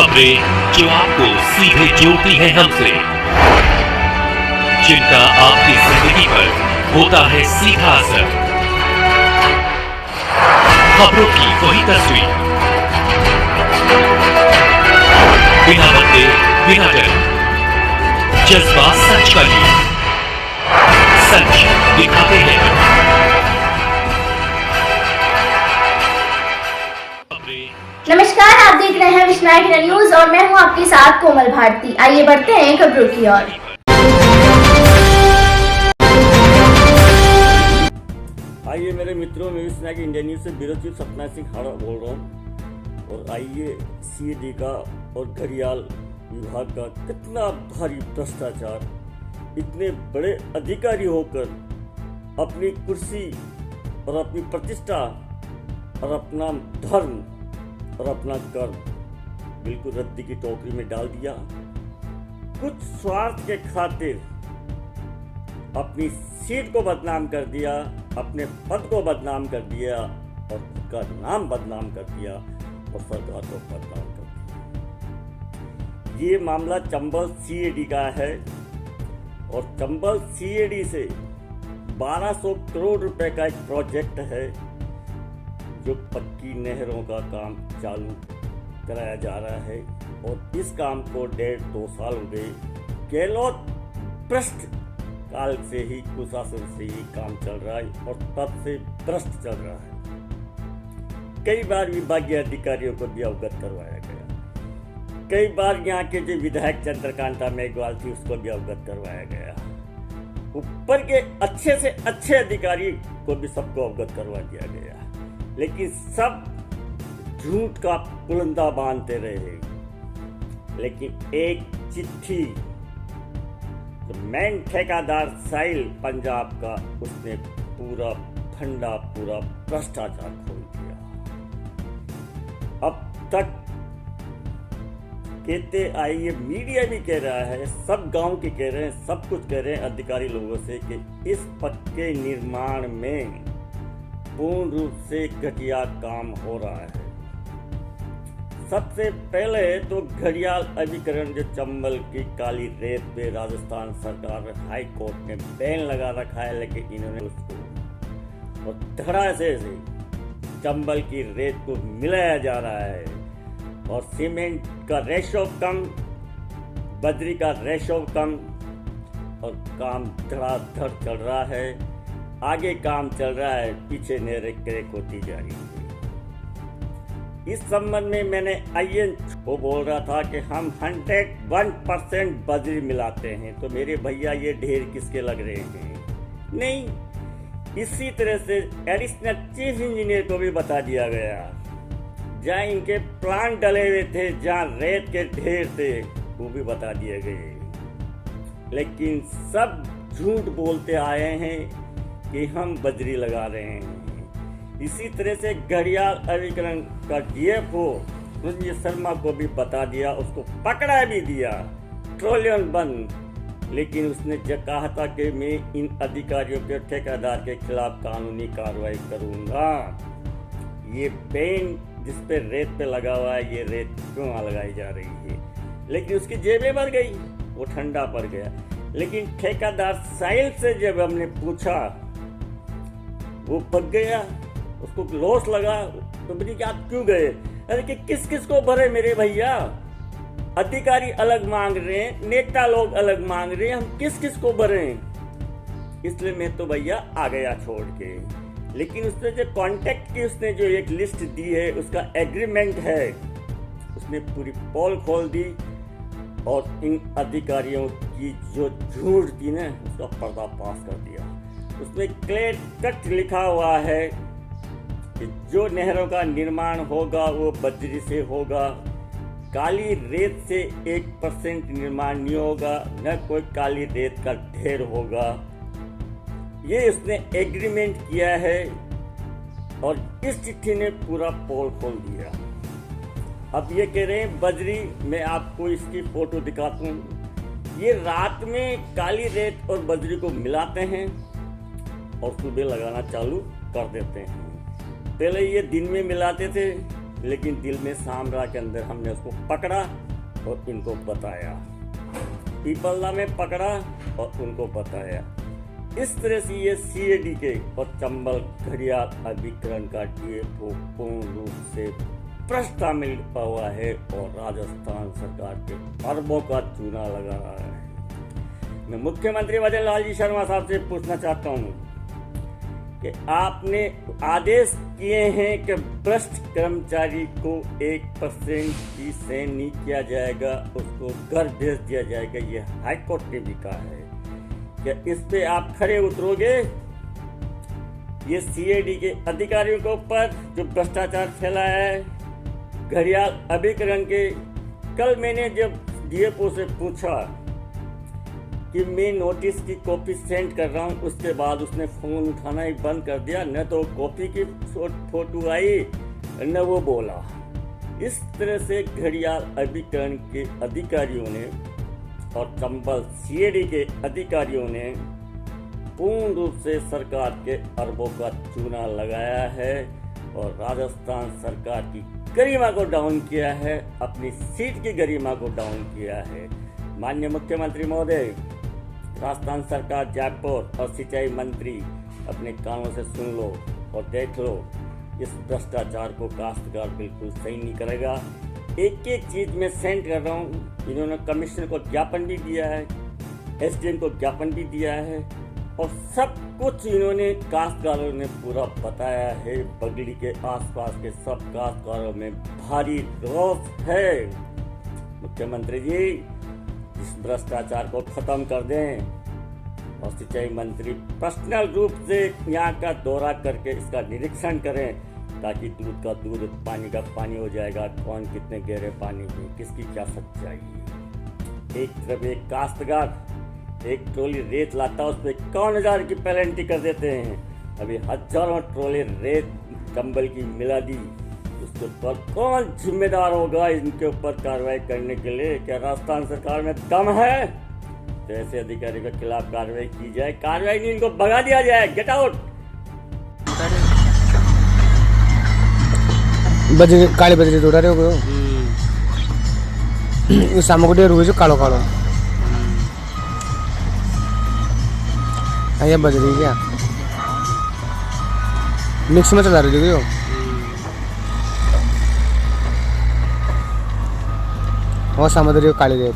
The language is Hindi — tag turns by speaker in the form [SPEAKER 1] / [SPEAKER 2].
[SPEAKER 1] खबरें जो आपको सीधे जोड़ती हैं हमसे, जिनका आपकी जिंदगी पर होता है सीधा असर। खबरों की वही तस्वीर, बिना बदले बिना डर, जज्बा सच का लिए, सच दिखाते हैं।
[SPEAKER 2] नमस्कार, आप देख रहे हैं विश्वनायक न्यूज और मैं हूं आपके साथ कोमल भारती। आइए बढ़ते हैं खबरों की ओर।
[SPEAKER 3] आइए मेरे मित्रों, मैं विश्वनायक इंडिया न्यूज से ब्यूरो चीफ सत्यनारायण सिंह हाड़ा बोल रहा हूँ। और आइए सीएडी का और घड़ियाल विभाग का कितना भारी भ्रष्टाचार, इतने बड़े अधिकारी होकर अपनी कुर्सी और अपनी प्रतिष्ठा और अपना धर्म और अपना कर्म बिल्कुल रद्दी की टोकरी में डाल दिया। कुछ स्वार्थ के खातिर अपनी सीट को बदनाम कर दिया, अपने पद को बदनाम कर दिया और खुद का नाम बदनाम कर दिया और सरकार को बदनाम कर दिया। ये मामला चंबल सीएडी का है और चंबल सीएडी से 1200 करोड़ रुपए का एक प्रोजेक्ट है जो पक्की नहरों का काम चालू कराया जा रहा है। और इस काम को 1.5-2 साल हो गए। गहलोत भ्रष्ट काल से ही, कुशासन से ही काम चल रहा है और तब से भ्रष्ट चल रहा है। कई बार विभागीय अधिकारियों को भी अवगत करवाया गया, कई बार यहाँ के जो विधायक चंद्रकांता मेघवाल थी उसको भी अवगत करवाया गया, ऊपर के अच्छे से अच्छे अधिकारी को भी सबको अवगत करवा दिया गया, लेकिन सब झूठ का पुलंदा बांधते रहे। लेकिन एक चिट्ठी तो मेन ठेकेदार साहिल पंजाब का, उसने पूरा फंडा, पूरा भ्रष्टाचार खोल दिया। अब तक कहते आए, ये मीडिया भी कह रहा है, सब गांव के कह रहे हैं, सब कुछ कह रहे हैं अधिकारी लोगों से कि इस पक्के निर्माण में पूर्ण रूप से घटिया काम हो रहा है। सबसे पहले तो घड़ियाल अभिकरण जो चंबल की काली रेत पे राजस्थान सरकार हाई कोर्ट ने बैन लगा रखा है, लेकिन इन्होंने उसको और धड़ासे से चंबल की रेत को मिलाया जा रहा है और सीमेंट का रेशो कम, बजरी का रेशो कम और काम धड़ाधड़ चल रहा है। आगे काम चल रहा है, पीछे नहरें क्रैक होती जा रही है। इस संबंध में मैंने आईएन को बोल रहा था कि हम 101% बजरी मिलाते हैं, तो मेरे भैया ये ढेर किसके लग रहे हैं? नहीं, इसी तरह से एडिशनल चीफ इंजीनियर को भी बता दिया गया, जहाँ इनके प्लांट डले हुए थे, जहाँ रेत के ढेर थे, वो भी बता दिए गए। लेकिन सब झूठ बोलते आए हैं कि हम बजरी लगा रहे हैं। इसी तरह से घड़ियाल अभिकरण का डीएफओ रुंजी शर्मा को भी बता दिया, उसको पकड़ा भी दिया, पेट्रोलियम बंद। लेकिन उसने कहा था कि मैं इन अधिकारियों के, ठेकेदार के खिलाफ कानूनी कार्रवाई करूंगा। ये बैन जिस पे रेत पे लगा हुआ है, ये रेत क्यों लगाई जा रही है? लेकिन उसकी जेबें भर गई, वो ठंडा पड़ गया। लेकिन ठेकेदार साहिल से जब हमने पूछा, वो पक गया, उसको लॉस लगा। तो बोली कि आप क्यों गए? अरे कि किस किस को भरे मेरे भैया? अधिकारी अलग मांग रहे हैं, नेता लोग अलग मांग रहे हैं, हम किस किस को भरे? इसलिए मैं तो भैया आ गया छोड़ के। लेकिन उसने जो कांटेक्ट की, उसने जो एक लिस्ट दी है, उसका एग्रीमेंट है, उसने पूरी पोल खोल दी और इन अधिकारियों की जो झूठ थी ना, उसका पर्दाफाश कर दिया। उसमें क्लियर कट लिखा हुआ है कि जो नहरों का निर्माण होगा वो बजरी से होगा, काली रेत से 1% निर्माण नहीं होगा, न कोई काली रेत का ढेर होगा। ये उसने एग्रीमेंट किया है और इस चिट्ठी ने पूरा पोल खोल दिया। अब ये कह रहे हैं बजरी, मैं आपको इसकी फोटो दिखाता हूँ। ये रात में काली रेत और बजरी को मिलाते हैं और सुबह लगाना चालू कर देते हैं। पहले ये दिन में मिलाते थे, लेकिन दिल में सामरा के अंदर हमने उसको पकड़ा और इनको बताया, पीपलदा में पकड़ा और उनको बताया। इस तरह से ये CADK और चंबल घड़ियाल अभिकरण का DFO पूर्ण रूप से भ्रष्टाचार हुआ है और राजस्थान सरकार के अरबों का चूना लगा रहा है। मैं मुख्यमंत्री भजन लाल जी शर्मा साहब से पूछना चाहता हूँ कि आपने आदेश किए हैं कि भ्रष्ट कर्मचारी को 1% भी सहन नहीं किया जाएगा, उसको घर भेज दिया जाएगा, ये हाईकोर्ट ने भी कहा है। क्या इस पे आप खड़े उतरोगे? ये CADK अधिकारियों के ऊपर जो भ्रष्टाचार फैला है घड़ियाल अभिकरण के। कल मैंने जब DFO से पूछा कि मैं नोटिस की कॉपी सेंड कर रहा हूँ, उसके बाद उसने फोन उठाना ही बंद कर दिया। न तो कॉपी की फोटो आई न वो बोला। इस तरह से घड़ियाल अभिकरण के अधिकारियों ने और चंबल CADK अधिकारियों ने पूर्ण रूप से सरकार के अरबों का चूना लगाया है और राजस्थान सरकार की गरिमा को डाउन किया है, अपनी सीट की गरिमा को डाउन किया है। माननीय मुख्यमंत्री महोदय, राजस्थान सरकार जयपुर और सिंचाई मंत्री अपने कानों से सुन लो और देख लो, इस भ्रष्टाचार को काश्तकार बिल्कुल सही नहीं करेगा। एक एक चीज में सेंड कर रहा हूँ। इन्होंने कमिश्नर को ज्ञापन भी दिया है, SDM को ज्ञापन भी दिया है और सब कुछ इन्होंने काश्तकारों ने पूरा बताया है। बगली के आसपास के सब काश्तकारों में भारी रोष है। मुख्यमंत्री जी, इस भ्रष्टाचार को खत्म कर दें और सिंचाई मंत्री पर्सनल रूप से यहाँ का दौरा करके इसका निरीक्षण करें, ताकि दूध का दूध पानी का पानी हो जाएगा। कौन कितने गहरे पानी में, किसकी क्या सच्चाई है। एक तरफ एक काश्तकार एक ट्रॉली रेत लाता है, उस पर 51,000 की पेनल्टी कर देते हैं। अभी हजारों ट्रॉली रेत चंबल की मिला दी, उसके ऊपर कौन जिम्मेदार होगा इनके ऊपर कार्रवाई करने के लिए? क्या राजस्थान सरकार में दम है? तो ऐसे अधिकारी के खिलाफ कार्रवाई की जाए। कार्रवाई नहीं, इनको भगा दिया जाए। Get out.
[SPEAKER 4] बजरी काली बजरी जोड़ा रहे हो ये सामग्री रुई जो कालो कालो ये बजरी क्या मिक्स में चला रही हो वो सामग्री काली रेत